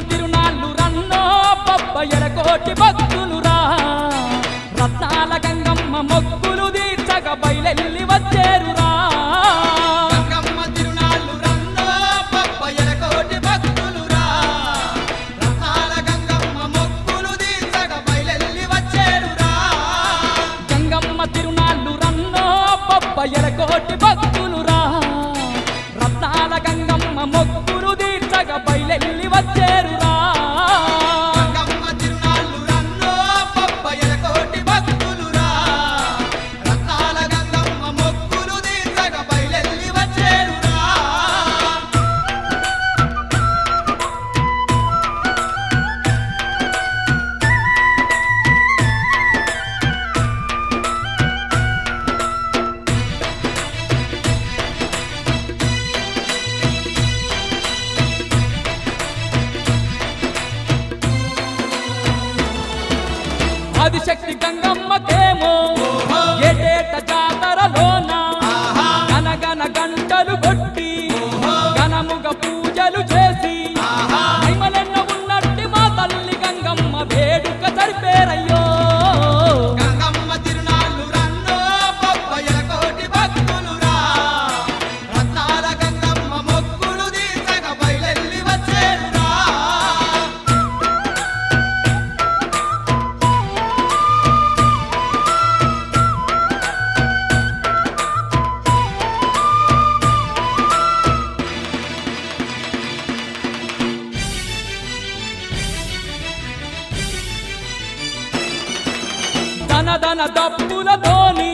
తిరునాళ్ళు రన్నో బొబ్బయ్యల కోటి భక్తులురా రత్నాల గంగమ్మ మొక్కులు తీర్చగా బయలెల్లి వచ్చేరురా గంగమ్మ తిరునాళ్ళు రన్నో బొబ్బయ్యల కోటి భక్తులురా రత్నాల గంగమ్మ మొక్కులు తీర్చగా బయలెల్లి వచ్చేరురా గంగమ్మ తిరునాళ్ళు రన్నో బొబ్బయ్యల కోటి భక్తులురా రత్నాల గంగమ్మ మొక్కులు తీర్చగా బయలెల్లి వచ్చేరురా గంగమ్మ తిరునాళ్ళు రన్నో బొబ్బయ్యల కోటి భక్తులురా రత్నాల గంగమ్మ మొక్కులు తీర్చగా బయలెల్లి వచ్చేరురా ఆదిశక్తి గంగమ్మకేమో ఏటేట జాతరలోన గనగన గంటలు కొట్టి ఘనముగ పూజలు చేసి మహిమలెన్నో ఉన్నట్టి మా తల్లి గంగమ్మ వేడుక జరిపేరయ్యో గంగమ్మ తిరునాళ్ళు రన్నో బొబ్బయ్యల కోటి భక్తులురా రత్నాల గంగమ్మ మొక్కులు తీర్చగా బయలెల్లి వచ్చేరురా ధన ధన దప్పులతోని